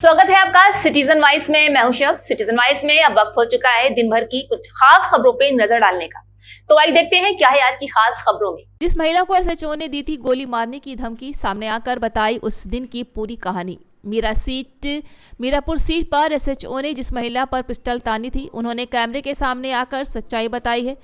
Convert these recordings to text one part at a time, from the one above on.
स्वागत है आपका सिटीजन वाइस में। मैं हूं शब। सिटीजन वाइस में अब वक्त हो चुका है दिन भर की कुछ खास खबरों पे नजर डालने का। तो आइए देखते हैं क्या है आज की खास खबरों में। जिस महिला को एसएचओ ने दी थी गोली मारने की धमकी, सामने आकर बताई उस दिन की पूरी कहानी। मीरापुर सीट पर एसएचओ ने जिस महिला पर पिस्टल तानी थी, उन्होंने कैमरे के सामने आकर सच्चाई बताई है।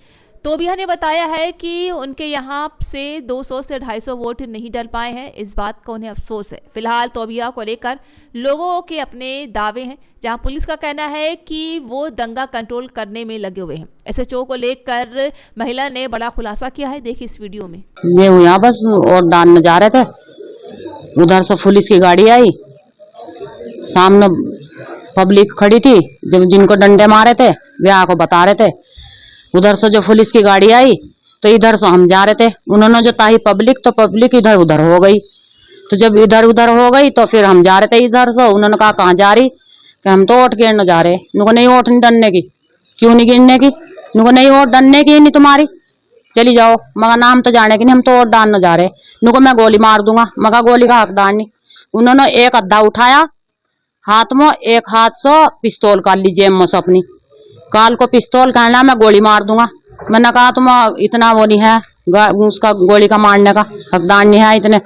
तोबिया ने बताया है कि उनके यहाँ से 200 से 250 वोट नहीं डल पाए हैं। इस बात का उन्हें अफसोस है। फिलहाल तोबिया को लेकर लोगों के अपने दावे हैं, जहां पुलिस का कहना है कि वो दंगा कंट्रोल करने में लगे हुए हैं। एसएचओ को लेकर महिला ने बड़ा खुलासा किया है, देखिए इस वीडियो में। ये यहाँ बस और दान में जा रहे थे, उधर से पुलिस की गाड़ी आई, सामने पब्लिक खड़ी थी, जिनको डंडे मारे थे वे आको बता रहे थे। उधर से जो पुलिस की गाड़ी आई तो इधर से हम जा रहे थे, उन्होंने जो ताही पब्लिक, तो पब्लिक इधर उधर हो गई। तो जब इधर उधर हो गई तो फिर हम जा रहे थे इधर से। उन्होंने कहा कहाँ जा रही, कि हम तो वोट गिरने जा रहे। उनको नहीं वोट नहीं डरने की। क्यों नहीं गिरने की? उनको नहीं वोट डरने की नहीं तुम्हारी, चली जाओ, मगर नाम तो जाने की नहीं, हम तो वोट डालने जा रहे। उनको मैं गोली मार दूंगा, मगर गोली का हकदार नहीं। उन्होंने एक अद्धा उठाया हाथ में, एक हाथ से पिस्तौल काट ली जेब में से अपनी, काल को पिस्तौल कहना मैं गोली मार दूंगा। मैंने कहा तुम इतना वो नहीं है, उसका गोली का मारने का हकदार नहीं है, इतने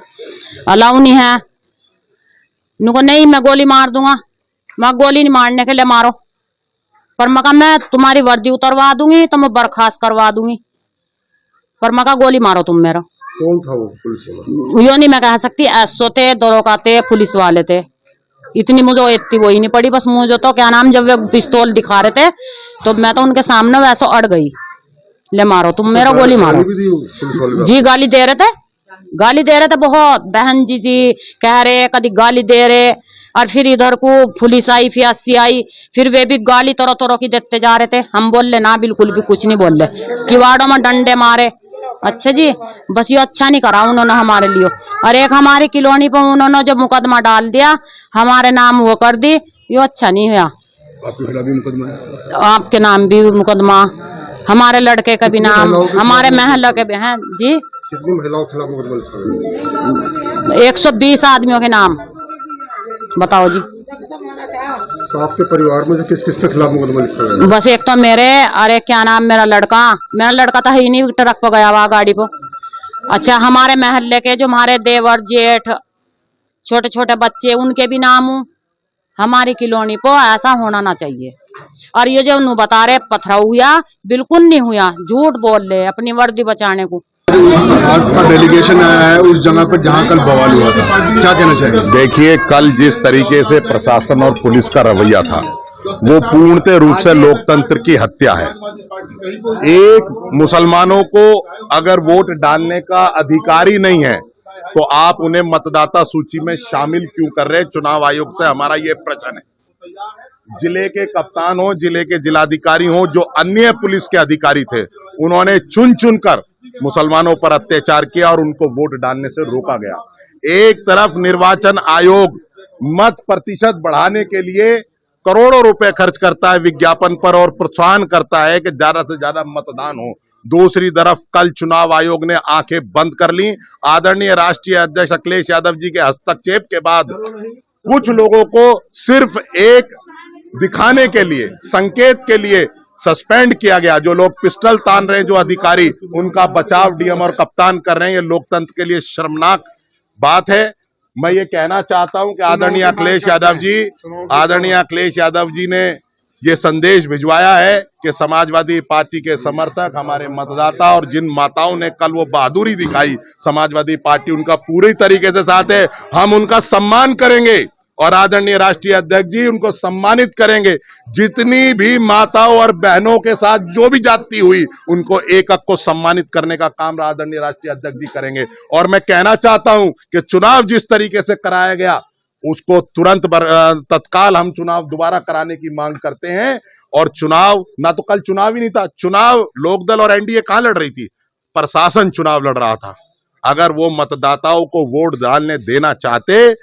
अलाउ नहीं है। उनको नहीं मैं गोली मार दूंगा, मैं गोली नहीं मारने के लिए मारो, पर मका मैं तुम्हारी वर्दी उतरवा दूंगी, तो मैं बर्खास्त करवा दूंगी, पर मका गोली मारो तुम मेरा। कौन था वो पुलिस वाला? यो नहीं मैं कह सकती, एसओ थे, दरोगा थे, पुलिस वाले थे। इतनी मुझे इतनी वही नहीं पड़ी, बस मुझे तो क्या नाम, जब वे पिस्तौल दिखा रहे थे तो मैं तो उनके सामने वैसे अड़ गई, ले मारो तुम मेरा, गोली मारो। जी गाली दे रहे थे, गाली दे रहे थे बहुत, बहन जी जी कह रहे, कभी गाली दे रहे। और फिर इधर को पुलिस आई, फिर अस्सी आई, फिर वे भी गाली तोरो तोरो की देते जा रहे थे। हम बोल ले ना, बिल्कुल भी कुछ नहीं बोल रहे, किवाड़ों में डंडे मारे। अच्छा जी, बस ये अच्छा नहीं करा उन्होंने हमारे लिए। और एक हमारी कॉलोनी पर उन्होंने जो मुकदमा डाल दिया, हमारे नाम वो कर दी, ये अच्छा नहीं हुआ। आपके खिलाफ भी मुकदमा है? आपके नाम भी मुकदमा, हमारे लड़के का भी नाम, हमारे महल्ले के भी हैं जी। कितनी महिलाओं के खिलाफ मुकदमा लिखा है? 120 आदमियों के नाम बताओ जी। तो आपके परिवार में से किस किस के खिलाफ मुकदमा लिखा है? बस एक तो मेरे, अरे क्या नाम, मेरा लड़का था ही नहीं, ट्रक पर गया हुआ गाड़ी पर। अच्छा हमारे महल्ले के जो हमारे देवर जेठ छोटे छोटे बच्चे, उनके भी नाम हूँ। हमारी कॉलोनी को ऐसा होना ना चाहिए। और ये जो बता रहे पथराव हुआ, बिल्कुल नहीं हुआ, झूठ बोल रहे अपनी वर्दी बचाने को। आपका डेलीगेशन आया है उस जगह पर जहां कल बवाल हुआ था, क्या कहना चाहिए? देखिए, कल जिस तरीके से प्रशासन और पुलिस का रवैया था, वो पूर्णतः रूप से लोकतंत्र की हत्या है। एक मुसलमानों को अगर वोट डालने का अधिकार ही नहीं है तो आप उन्हें मतदाता सूची में शामिल क्यों कर रहे हैं? चुनाव आयोग से हमारा ये प्रश्न है। जिले के कप्तान हो, जिले के जिलाधिकारी हो, जो अन्य पुलिस के अधिकारी थे, उन्होंने चुन चुनकर मुसलमानों पर अत्याचार किया और उनको वोट डालने से रोका गया। एक तरफ निर्वाचन आयोग मत प्रतिशत बढ़ाने के लिए करोड़ों रुपए खर्च करता है विज्ञापन पर और प्रोत्साहन करता है कि ज्यादा से ज्यादा मतदान हो। दूसरी तरफ कल चुनाव आयोग ने आंखें बंद कर ली। आदरणीय राष्ट्रीय अध्यक्ष अखिलेश यादव जी के हस्तक्षेप के बाद कुछ लोगों को सिर्फ एक दिखाने के लिए, संकेत के लिए सस्पेंड किया गया। जो लोग पिस्टल तान रहे हैं, जो अधिकारी, उनका बचाव डीएम और कप्तान कर रहे हैं। ये लोकतंत्र के लिए शर्मनाक बात है। मैं ये कहना चाहता हूं कि आदरणीय अखिलेश यादव जी ने ये संदेश भिजवाया है कि समाजवादी पार्टी के समर्थक, हमारे मतदाता और जिन माताओं ने कल वो बहादुरी दिखाई, समाजवादी पार्टी उनका पूरी तरीके से साथ है। हम उनका सम्मान करेंगे और आदरणीय राष्ट्रीय अध्यक्ष जी उनको सम्मानित करेंगे। जितनी भी माताओं और बहनों के साथ जो भी जाति हुई, उनको एक को सम्मानित करने का काम आदरणीय राष्ट्रीय अध्यक्ष जी करेंगे। और मैं कहना चाहता हूं कि चुनाव जिस तरीके से कराया गया, उसको तुरंत तत्काल हम चुनाव दोबारा कराने की मांग करते हैं। और चुनाव ना तो कल चुनाव ही नहीं था, चुनाव लोकदल और एनडीए कहां लड़ रही थी, प्रशासन चुनाव लड़ रहा था। अगर वो मतदाताओं को वोट डालने देना चाहते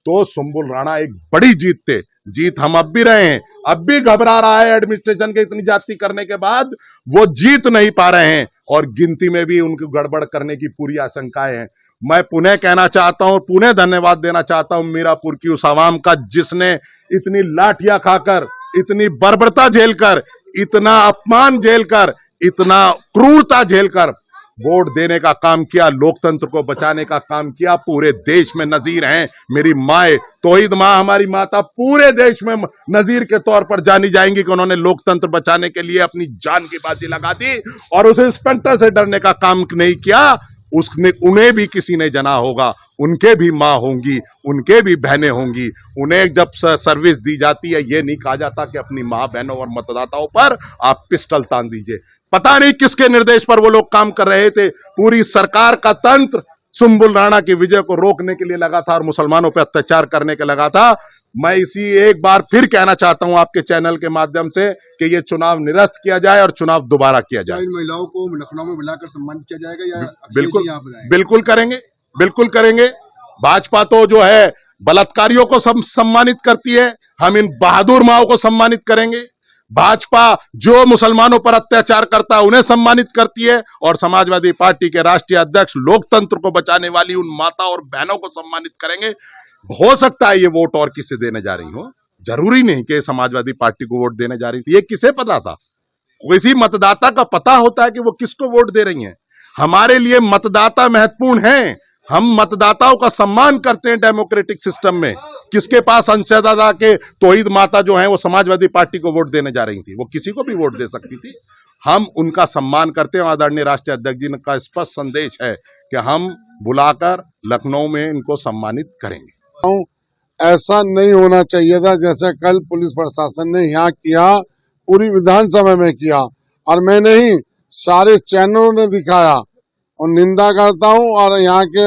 तो सुंबुल राणा एक बड़ी जीत हम अब भी रहे हैं, अब भी घबरा रहा है एडमिनिस्ट्रेशन के इतनी जाति करने के बाद, वो जीत नहीं पा रहे हैं और गिनती में भी उनको गड़बड़ करने की पूरी आशंकाएं हैं। मैं पुनः कहना चाहता हूं, पुनः धन्यवाद देना चाहता हूं मीरापुर की उस आवाम का जिसने इतनी लाठियां खाकर, इतनी बर्बरता झेलकर, इतना अपमान झेलकर, इतना क्रूरता झेलकर वोट देने का काम किया, लोकतंत्र को बचाने का काम किया। पूरे देश में नजीर हैं मेरी माए, तौहीद मां, हमारी माता पूरे देश में नजीर के तौर पर जानी जाएंगी कि उन्होंने लोकतंत्र बचाने के लिए अपनी जान की बाजी लगा दी और उस इंस्पेक्टर से डरने का काम नहीं किया। उसने, उन्हें भी किसी ने जना होगा, उनके भी मां होंगी, उनके भी बहनें होंगी। उन्हें जब सर्विस दी जाती है, ये नहीं कहा जाता कि अपनी मां बहनों और मतदाताओं पर आप पिस्टल तान दीजिए। पता नहीं किसके निर्देश पर वो लोग काम कर रहे थे। पूरी सरकार का तंत्र सुम्बुल राणा की विजय को रोकने के लिए लगा था और मुसलमानों पर अत्याचार करने के लगा था। मैं इसी एक बार फिर कहना चाहता हूं आपके चैनल के माध्यम से कि ये चुनाव निरस्त किया जाए और चुनाव दोबारा किया जाए। इन महिलाओं को लखनऊ में बुलाकर सम्मानित किया जाएगा या बिल्कुल, बुलाएंगे? बिल्कुल करेंगे, बिल्कुल करेंगे। भाजपा तो जो है बलात्कारियों को सम्मानित करती है, हम इन बहादुर माओं को सम्मानित करेंगे। भाजपा जो मुसलमानों पर अत्याचार करता है उन्हें सम्मानित करती है और समाजवादी पार्टी के राष्ट्रीय अध्यक्ष लोकतंत्र को बचाने वाली उन माता और बहनों को सम्मानित करेंगे। हो सकता है ये वोट और किसे देने जा रही हो, जरूरी नहीं कि समाजवादी पार्टी को वोट देने जा रही थी। ये किसे पता था? किसी मतदाता का पता होता है कि वो किसको वोट दे रही हैं। हमारे लिए मतदाता महत्वपूर्ण हैं। हम मतदाताओं का सम्मान करते हैं डेमोक्रेटिक सिस्टम में। किसके पास अंशदाता के तौहीद माता जो हैं वो समाजवादी पार्टी को वोट देने जा रही थी, वो किसी को भी वोट दे सकती थी। हम उनका सम्मान करते हैं। आदरणीय राष्ट्रीय अध्यक्ष जी का स्पष्ट संदेश है कि हम बुलाकर लखनऊ में इनको सम्मानित करेंगे। ऐसा नहीं होना चाहिए था जैसे कल पुलिस प्रशासन ने यहाँ किया, पूरी विधानसभा में किया और मैं नहीं, सारे चैनलों ने दिखाया और निंदा करता हूँ और यहाँ के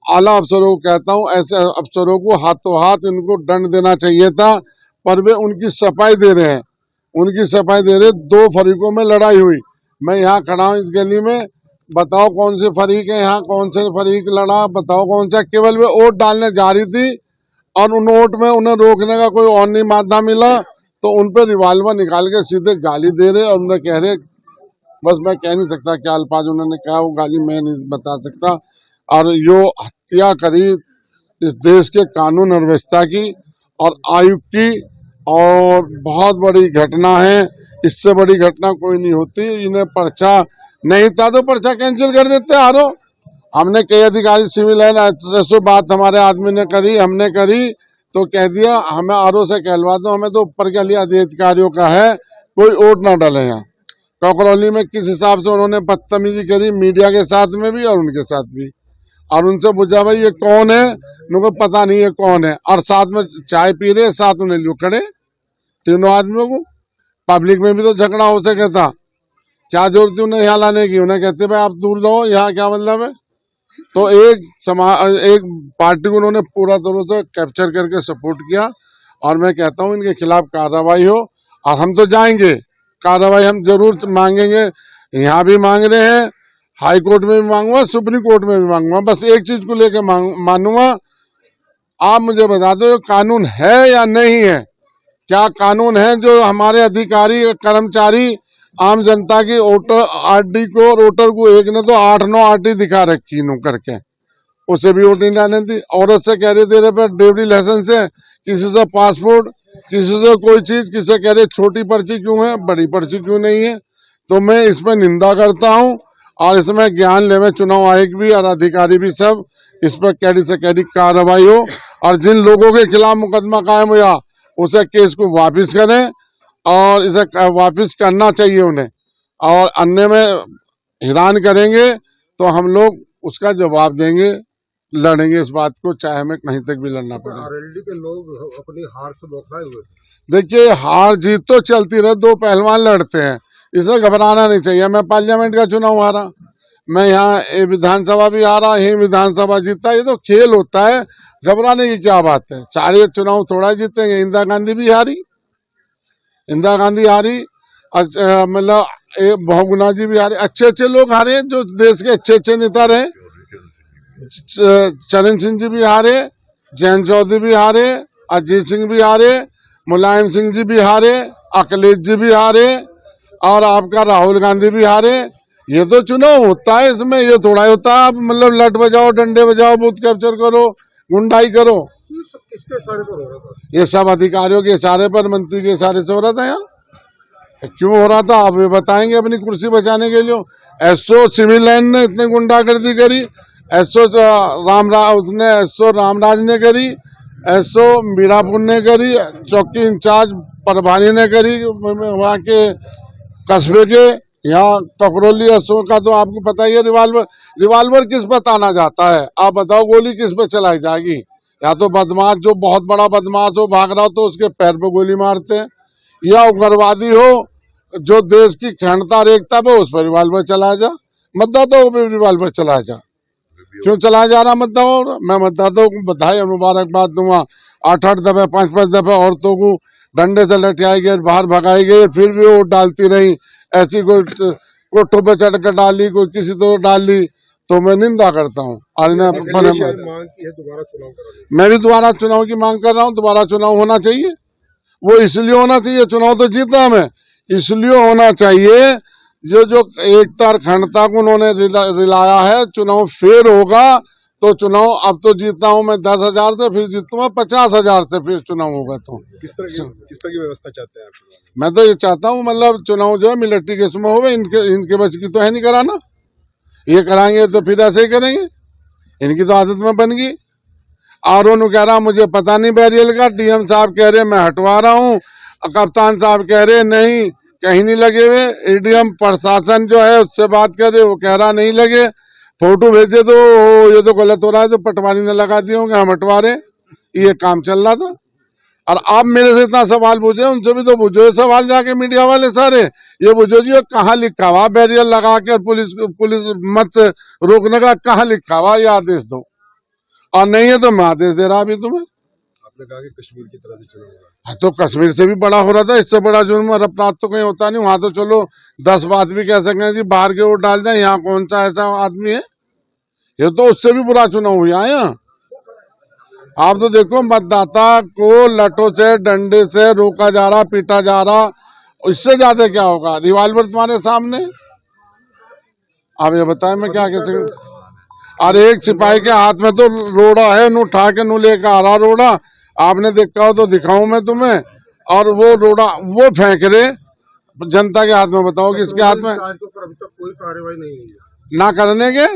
आला अफसरों को कहता हूँ, ऐसे अफसरों को हाथों हाथ इनको दंड देना चाहिए था, पर वे उनकी सफाई दे रहे हैं, उनकी सफाई दे रहे। 2 फरीकों में लड़ाई हुई, मैं यहाँ खड़ा हूँ इस गली में, बताओ कौन से फरीक है यहाँ, कौन से फरीक लड़ा, बताओ कौन सा। केवल वे वोट डालने जा रही थी और उन वोट में उन्हें रोकने का कोई और नहीं माध्यम मिला तो उन पर रिवाल्वर निकाल के सीधे गाली दे रहे और उन्हें कह रहे, बस मैं कह नहीं सकता क्या अल्फाज उन्होंने कहा, वो गाली मैं नहीं बता सकता। और जो हत्या करी इस देश के कानून और व्यवस्था की और आयुक्त की, और बहुत बड़ी घटना है, इससे बड़ी घटना कोई नहीं होती। इन्हें पर्चा नहीं था तो पर्चा कैंसिल कर देते। आरो हमने कई अधिकारी सिविल लाइन ऐसे बात हमारे आदमी ने करी, हमने करी तो कह दिया हमें आरो से कहलवा दो, हमें तो ऊपर के लिए अधिकारियों का है, कोई वोट ना डाले। यहाँ ककरौली में किस हिसाब से उन्होंने बदतमीजी करी मीडिया के साथ में भी और उनके साथ भी, और उनसे पूछा भाई ये कौन है, उनको पता नहीं है कौन है, और साथ में चाय पी रहे, साथ उन्हें लोग खड़े तीनों आदमियों को। पब्लिक में भी तो झगड़ा हो सके था, क्या जरूरत थी उन्हें यहाँ लाने की? उन्हें कहते भाई आप दूर रहो, यहाँ क्या मतलब है? तो एक पार्टी को उन्होंने पूरा तरह से कैप्चर करके सपोर्ट किया और मैं कहता हूँ इनके खिलाफ कार्रवाई हो। और हम तो जाएंगे, कार्रवाई हम जरूर मांगेंगे, यहाँ भी मांग रहे हैं, हाई कोर्ट में भी मांगूंगा, सुप्रीम कोर्ट में भी मांगूंगा। बस एक चीज को लेकर मानूंगा, आप मुझे बता दो कानून है या नहीं है? क्या कानून है जो हमारे अधिकारी कर्मचारी आम जनता की आरडी को, वोटर को एक ने तो 8-9 आरडी दिखा रखी नो करके, उसे भी वोट नहीं डालने दी। औरत से कह रहे तेरे पे ड्राइवरी लाइसेंस है, किसी से पासपोर्ट, किसी से कोई चीज, किसी कह रहे छोटी पर्ची क्यों है, बड़ी पर्ची क्यों नहीं है। तो मैं इसमें निंदा करता हूँ और इसमें ज्ञान लेवे चुनाव आयोग भी और अधिकारी भी सब इस पर कैडी से कैडी कार्रवाई हो और जिन लोगों के खिलाफ मुकदमा कायम हुआ उसे केस को वापिस करें और इसे वापिस करना चाहिए उन्हें, और अन्य में हैरान करेंगे तो हम लोग उसका जवाब देंगे, लड़ेंगे इस बात को, चाहे हमें कहीं तक भी लड़ना पड़े। आरएलडी के लोग अपनी हार से बौखलाए हुए। देखिए हार जीत तो चलती रहे, 2 पहलवान लड़ते हैं, इसे घबराना नहीं चाहिए। मैं पार्लियामेंट का चुनाव हारा, मैं यहाँ विधानसभा भी हारा, यही विधानसभा जीता, ये तो खेल होता है, घबराने की क्या बात है। सारे चुनाव थोड़ा जीतेंगे, इंदिरा गांधी भी हारी, इंदिरा गांधी हारी, मतलब बहुगुणा जी भी हारे, अच्छे अच्छे लोग हारे जो देश के अच्छे अच्छे नेता रहे, चरण सिंह जी भी हारे, जयंत चौधरी भी हारे, अजीत सिंह भी हारे, मुलायम सिंह जी भी हारे, अखिलेश जी भी हारे और आपका राहुल गांधी भी हारे। ये तो चुनाव होता है, इसमें ये थोड़ा होता है आप मतलब लट बजाओ, डंडे बजाओ, बूथ कैप्चर करो, गुंडाई करो। किसके इशारे पर हो रहा था? ये सब अधिकारियों के इशारे पर, मंत्री के इशारे से हो रहा था। यहाँ क्यों हो रहा था आप ये बताएंगे अपनी कुर्सी बचाने के लिए। एसओ सिविल लाइन ने इतनी गुंडागर्दी करी, एसओ रामराज ने करी, एसओ मीरापुर ने करी, चौकी इंचार्ज परभानी ने करी, वहाँ के कस्बे के, यहाँ तकरौली एसओ का तो आपको पता ही है। रिवाल्वर किस पर ताना जाता है आप बताओ, गोली किस पर चलाई जाएगी? या तो बदमाश जो बहुत बड़ा बदमाश हो भाग रहा हो तो उसके पैर पे गोली मारते हैं, या उग्रवादी हो जो देश की अखंडता और एकता पे उस पर रिवाल्वर चलाया जा, मतदाताओं पे रिवाल्वर चलाया जा। क्यों चलाया जा रहा मतदाताओं? मैं मतदाताओं को बधाई और मुबारकबाद दूंगा। 8-8 दफे 5-5 दफे औरतों को डंडे से लटियाई गई, बाहर भगाई गई, फिर भी वोट डालती रही। ऐसी कोई कोठों पे चढ़ कर डाली, कोई किसी तो डाली, तो मैं निंदा करता हूँ। और मांग की है दोबारा चुनाव कराने। मैं भी दोबारा चुनाव की मांग कर रहा हूँ। दोबारा चुनाव होना चाहिए। वो इसलिए होना चाहिए, चुनाव तो जीता हमें, इसलिए होना चाहिए जो एकता और अखंडता को उन्होंने रिलाया है। चुनाव फिर होगा तो चुनाव, अब तो जीता हूँ मैं 10,000 से, फिर जीतूंगा 50,000 से, फिर चुनाव होगा। तो किस तरह की व्यवस्था चाहते हैं आप? मैं तो ये चाहता हूँ मतलब चुनाव जो है मिलिट्री केस में हो, इनके बस की तो है नहीं कराना। ये कराएंगे तो फिर ऐसे ही करेंगे, इनकी तो आदत में बन गई। और उन्होंने कह रहा मुझे पता नहीं बैरियल का, डीएम साहब कह रहे मैं हटवा रहा हूँ, कप्तान साहब कह रहे नहीं कहीं नहीं लगे हुए, एडीएम प्रशासन जो है उससे बात कर रहे, वो कह रहा नहीं लगे, फोटो भेजे तो ये तो गलत हो रहा है, तो पटवारी ने लगा दिए होंगे, हम हटवा रहे। ये काम चल रहा था। और आप मेरे से इतना सवाल पूछे, उनसे भी तो पूछो सवाल जाके मीडिया वाले सारे। ये पूछो जी कहाँ लिखा हुआ बैरियर लगा कर पुलिस मत रोकने का, कहाँ लिखा हुआ ये आदेश दो। और नहीं है तो मैं आदेश दे रहा अभी तुम्हें। आपने कहा कि कश्मीर की तरह से चुनाव होगा। तो कश्मीर से भी बड़ा हो रहा था, इससे बड़ा जुर्म और अपराध तो कहीं होता नहीं। वहां तो चलो 10 बात भी कह सकते हैं जी बाहर के वोट डाल जाए, यहाँ कौन सा ऐसा आदमी है? ये तो उससे भी बुरा चुनाव हुआ है। आप तो देखो मतदाता को लठों से डंडे से रोका जा रहा, पीटा जा रहा, इससे ज्यादा क्या होगा? रिवाल्वर तुम्हारे सामने। आप ये बताएं मैं क्या कह सकता। और एक सिपाही के हाथ में तो रोड़ा है, नू उठा के नू लेकर आ रहा रोड़ा, आपने देखा हो तो दिखाऊं मैं तुम्हें। और वो रोड़ा वो फेंक रहे जनता के हाथ में, बताओ किसके हाथ में? अभी तक कोई कार्रवाई नहीं हुई है। ना करने के,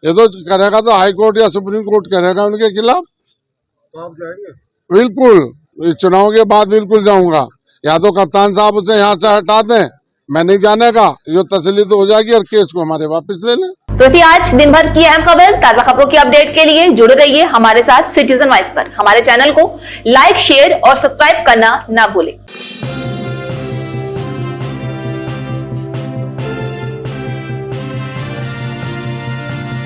ये तो करेगा तो हाई कोर्ट या सुप्रीम कोर्ट करेगा उनके खिलाफ। तो आप जाएंगे? बिल्कुल, इस चुनाव के बाद बिल्कुल जाऊंगा। या तो कप्तान साहब उसे यहाँ से हटा दें, मैं नहीं जाने का, जो तसल्ली तो हो जाएगी, और केस को हमारे वापस ले लें। तो थी आज दिन भर की अहम खबर। ताजा खबरों की अपडेट के लिए जुड़े रहिए हमारे साथ सिटीजन वॉइस पर। हमारे चैनल को लाइक, शेयर और सब्सक्राइब करना ना भूलें।